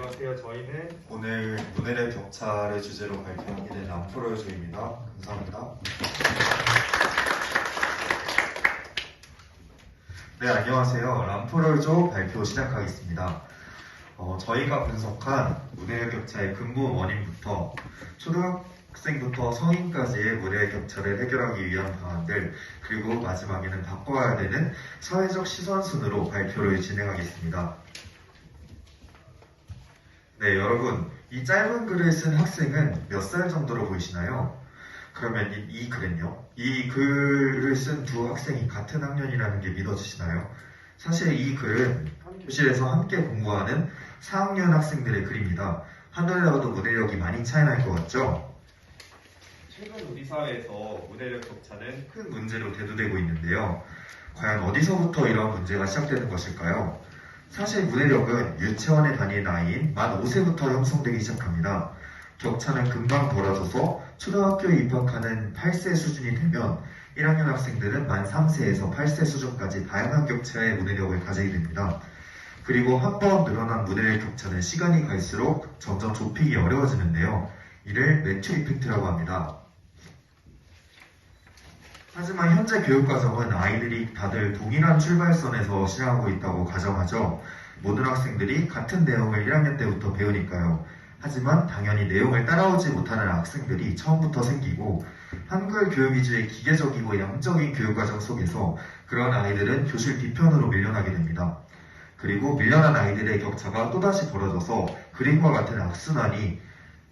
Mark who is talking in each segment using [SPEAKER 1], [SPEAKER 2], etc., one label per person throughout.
[SPEAKER 1] 안녕하세요. 저희는
[SPEAKER 2] 오늘 문해력 격차를 주제로 발표하게 된 람프로요조입니다. 감사합니다. 네, 안녕하세요. 람프로요조 발표 시작하겠습니다. 저희가 분석한 문해력 격차의 근본 원인부터 초등학생부터 성인까지의 문해력 격차를 해결하기 위한 방안들, 그리고 마지막에는 바꿔야 되는 사회적 시선 순으로 발표를 진행하겠습니다. 네, 여러분, 이 짧은 글을 쓴 학생은 몇 살 정도로 보이시나요? 그러면 이 글은요? 이 글을 쓴 두 학생이 같은 학년이라는 게 믿어지시나요? 사실 이 글은 한 교실에서 함께 공부하는 4학년 학생들의 글입니다. 하늘나라도 문해력이 많이 차이 날 것 같죠?
[SPEAKER 1] 최근 우리 사회에서 문해력 격차는
[SPEAKER 2] 큰 문제로 대두되고 있는데요. 과연 어디서부터 이런 문제가 시작되는 것일까요? 사실 문해력은 유치원에 다니는 아이인 만 5세부터 형성되기 시작합니다. 격차는 금방 벌어져서 초등학교에 입학하는 8세 수준이 되면 1학년 학생들은 만 3세에서 8세 수준까지 다양한 격차의 문해력을 가지게 됩니다. 그리고 한 번 늘어난 문해력 격차는 시간이 갈수록 점점 좁히기 어려워지는데요. 이를 매튜 이펙트라고 합니다. 하지만 현재 교육과정은 아이들이 다들 동일한 출발선에서 시작하고 있다고 가정하죠. 모든 학생들이 같은 내용을 1학년 때부터 배우니까요. 하지만 당연히 내용을 따라오지 못하는 학생들이 처음부터 생기고 한글 교육 위주의 기계적이고 양적인 교육과정 속에서 그런 아이들은 교실 뒤편으로 밀려나게 됩니다. 그리고 밀려난 아이들의 격차가 또다시 벌어져서 그림과 같은 악순환이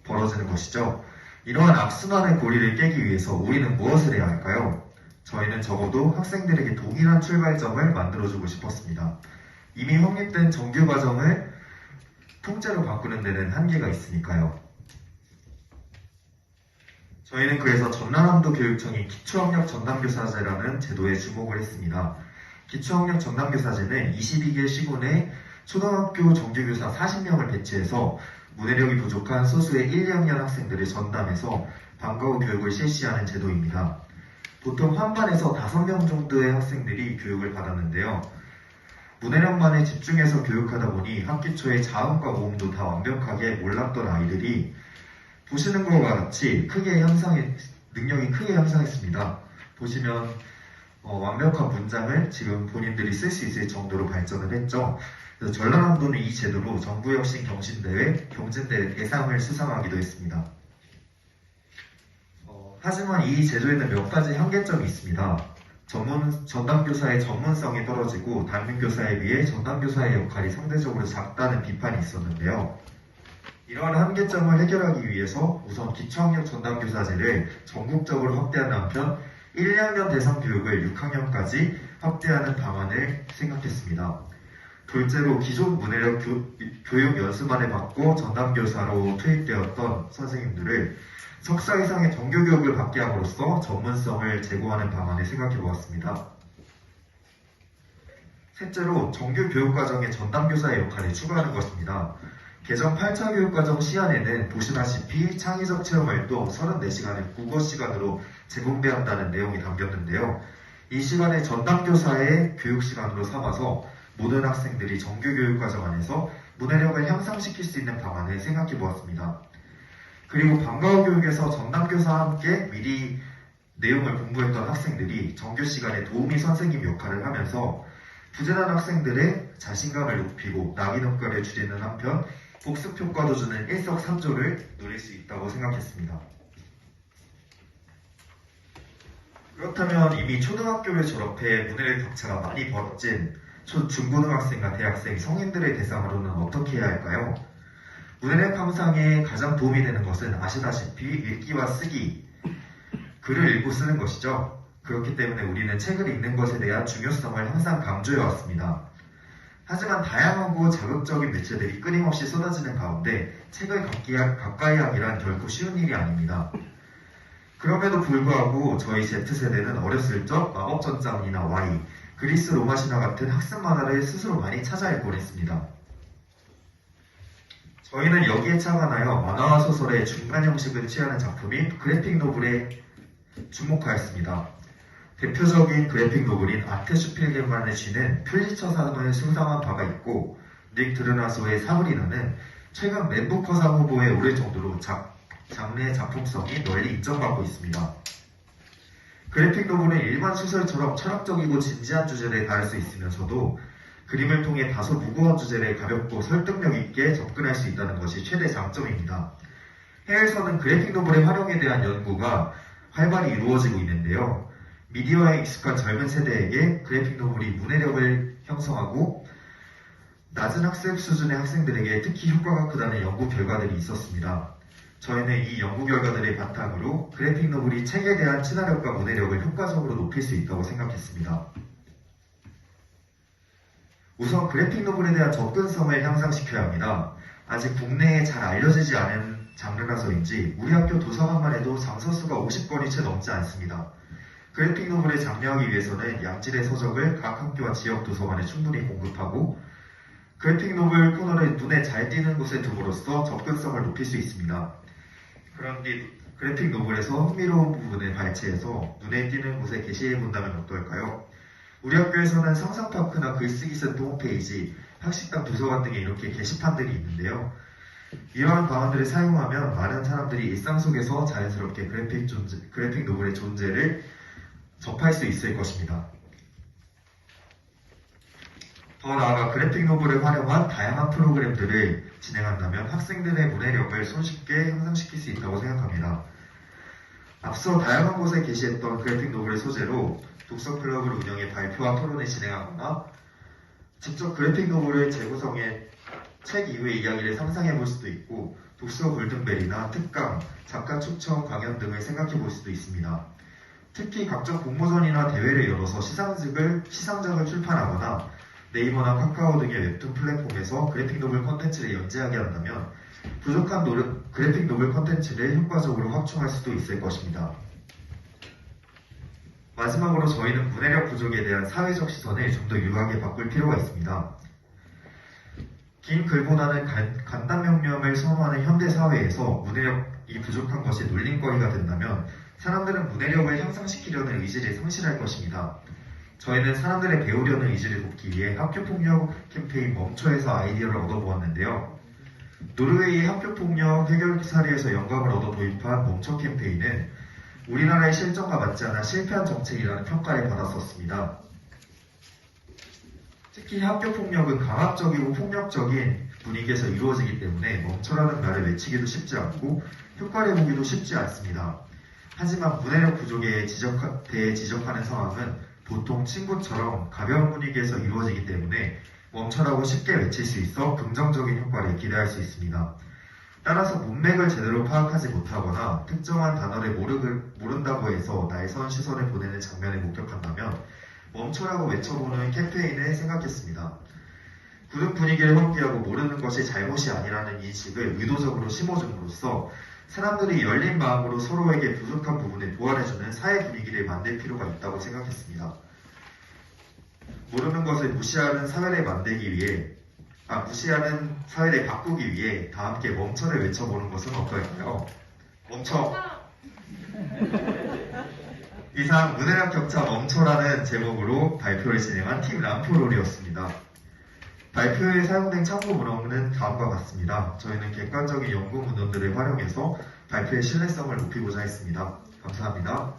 [SPEAKER 2] 벌어지는 것이죠. 이러한 악순환의 고리를 깨기 위해서 우리는 무엇을 해야 할까요? 저희는 적어도 학생들에게 동일한 출발점을 만들어주고 싶었습니다. 이미 확립된 정규 과정을 통째로 바꾸는 데는 한계가 있으니까요. 저희는 그래서 전라남도 교육청이 기초학력 전담교사제라는 제도에 주목을 했습니다. 기초학력 전담교사제는 22개 시군에 초등학교 정규교사 40명을 배치해서 문해력이 부족한 소수의 1, 2학년 학생들을 전담해서 방과 후 교육을 실시하는 제도입니다. 보통 한 반에서 5명 정도의 학생들이 교육을 받았는데요. 문해력만에 집중해서 교육하다 보니 학기 초에 자음과 모음도 다 완벽하게 몰랐던 아이들이 보시는 것과 같이 능력이 크게 향상했습니다. 보시면 완벽한 문장을 지금 본인들이 쓸 수 있을 정도로 발전을 했죠. 그래서 전라남도는 이 제도로 정부혁신 경신대회, 경진대회 대상을 수상하기도 했습니다. 하지만 이 제도에는 몇 가지 한계점이 있습니다. 전담교사의 전문성이 떨어지고 담임교사에 비해 전담교사의 역할이 상대적으로 작다는 비판이 있었는데요. 이러한 한계점을 해결하기 위해서 우선 기초학력 전담교사제를 전국적으로 확대하는 한편 1, 2학년 대상 교육을 6학년까지 확대하는 방안을 생각했습니다. 둘째로 기존 문해력 교육 연수만을 받고 전담교사로 투입되었던 선생님들을 석사 이상의 정규교육을 받게 함으로써 전문성을 제고하는 방안을 생각해 보았습니다. 셋째로 정규 교육과정에 전담교사의 역할을 추가하는 것입니다. 개정 8차 교육과정 시안에는 보시다시피 창의적 체험활동 34시간을 국어 시간으로 재분배한다는 내용이 담겼는데요. 이 시간을 전담교사의 교육시간으로 삼아서 모든 학생들이 정규교육과정 안에서 문해력을 향상시킬 수 있는 방안을 생각해 보았습니다. 그리고 방과 후 교육에서 전담교사와 함께 미리 내용을 공부했던 학생들이 정규 시간에 도우미 선생님 역할을 하면서 부재난 학생들의 자신감을 높이고 낙인효과를 줄이는 한편 복습 효과도 주는 일석삼조를 누릴 수 있다고 생각했습니다. 그렇다면 이미 초등학교를 졸업해 문해력 격차가 많이 벌어진 중고등학생과 대학생, 성인들의 대상으로는 어떻게 해야 할까요? 문해력 향상에 가장 도움이 되는 것은 아시다시피 읽기와 쓰기, 글을 읽고 쓰는 것이죠. 그렇기 때문에 우리는 책을 읽는 것에 대한 중요성을 항상 강조해 왔습니다. 하지만 다양하고 자극적인 매체들이 끊임없이 쏟아지는 가운데 책을 가까이 하기란 결코 쉬운 일이 아닙니다. 그럼에도 불구하고 저희 Z세대는 어렸을 적 마법전장이나 Y, 그리스 로마 신화 같은 학습 만화를 스스로 많이 찾아 읽곤 했습니다. 저희는 여기에 착안하여 만화와 소설의 중간 형식을 취하는 작품인 그래픽 노블에 주목하였습니다. 대표적인 그래픽 노블인 아테슈필드만의 쥐는 퓰리처상을 수상한 바가 있고 닉 드르나소의 사브리나는 최근 맨부커상 후보에 오를 정도로 장르의 작품성이 널리 인정받고 있습니다. 그래픽 노블은 일반 소설처럼 철학적이고 진지한 주제를 다룰 수 있으면서도 그림을 통해 다소 무거운 주제를 가볍고 설득력 있게 접근할 수 있다는 것이 최대 장점입니다. 해외에서는 그래픽 노블의 활용에 대한 연구가 활발히 이루어지고 있는데요. 미디어에 익숙한 젊은 세대에게 그래픽 노블이 문해력을 형성하고 낮은 학습 수준의 학생들에게 특히 효과가 크다는 연구 결과들이 있었습니다. 저희는 이 연구 결과들의 바탕으로 그래픽 노블이 책에 대한 친화력과 문해력을 효과적으로 높일 수 있다고 생각했습니다. 우선 그래픽 노블에 대한 접근성을 향상시켜야 합니다. 아직 국내에 잘 알려지지 않은 장르라서인지 우리 학교 도서관만 해도 장서수가 50권이 채 넘지 않습니다. 그래픽 노블에 장려하기 위해서는 양질의 서적을 각 학교와 지역 도서관에 충분히 공급하고 그래픽 노블 코너를 눈에 잘 띄는 곳에 둠으로써 접근성을 높일 수 있습니다. 그런 뒤 그래픽 노블에서 흥미로운 부분을 발췌해서 눈에 띄는 곳에 게시해 본다면 어떨까요? 우리 학교에서는 상상파크나 글쓰기 센터 홈페이지, 학식당 도서관 등에 이렇게 게시판들이 있는데요. 이러한 방안들을 사용하면 많은 사람들이 일상 속에서 자연스럽게 그래픽 노블의 존재를 접할 수 있을 것입니다. 더 나아가 그래픽 노블을 활용한 다양한 프로그램들을 진행한다면 학생들의 문해력을 손쉽게 향상시킬 수 있다고 생각합니다. 앞서 다양한 곳에 게시했던 그래픽 노블의 소재로 독서 클럽을 운영해 발표와 토론을 진행하거나 직접 그래픽 노블을 재구성해 책 이후의 이야기를 상상해 볼 수도 있고 독서 골든벨이나 특강, 작가 추천 강연 등을 생각해 볼 수도 있습니다. 특히 각종 공모전이나 대회를 열어서 시상작을 출판하거나 네이버나 카카오 등의 웹툰 플랫폼에서 그래픽 노블 콘텐츠를 연재하게 한다면 부족한 그래픽 노블 콘텐츠를 효과적으로 확충할 수도 있을 것입니다. 마지막으로 저희는 문해력 부족에 대한 사회적 시선을 좀 더 유하게 바꿀 필요가 있습니다. 긴 글보다는 간단 명령을 선호하는 현대 사회에서 문해력이 부족한 것이 놀림거리가 된다면 사람들은 문해력을 향상시키려는 의지를 상실할 것입니다. 저희는 사람들의 배우려는 의지를 돕기 위해 학교폭력 캠페인 멈춰에서 아이디어를 얻어보았는데요. 노르웨이의 학교폭력 해결 사례에서 영감을 얻어 도입한 멈춰 캠페인은 우리나라의 실정과 맞지 않아 실패한 정책이라는 평가를 받았었습니다. 특히 학교폭력은 강압적이고 폭력적인 분위기에서 이루어지기 때문에 멈춰라는 말을 외치기도 쉽지 않고 효과를 보기도 쉽지 않습니다. 하지만 문해력 부족에 대해 지적하는 상황은 보통 친구처럼 가벼운 분위기에서 이루어지기 때문에 멈춰라고 쉽게 외칠 수 있어 긍정적인 효과를 기대할 수 있습니다. 따라서 문맥을 제대로 파악하지 못하거나 특정한 단어를 모른다고 해서 날선 시선을 보내는 장면을 목격한다면 멈춰라고 외쳐보는 캠페인을 생각했습니다. 굳은 분위기를 환기하고 모르는 것이 잘못이 아니라는 인식을 의도적으로 심어줌으로써 사람들이 열린 마음으로 서로에게 부족한 부분을 보완해주는 사회 분위기를 만들 필요가 있다고 생각했습니다. 모르는 것을 무시하는 사회를 바꾸기 위해 다 함께 멈춰를 외쳐보는 것은 어떨까요? 멈춰! 이상 문해력 격차 멈춰라는 제목으로 발표를 진행한 팀 람프롤이었습니다. 발표에 사용된 참고 문헌은 다음과 같습니다. 저희는 객관적인 연구 문헌들을 활용해서 발표의 신뢰성을 높이고자 했습니다. 감사합니다.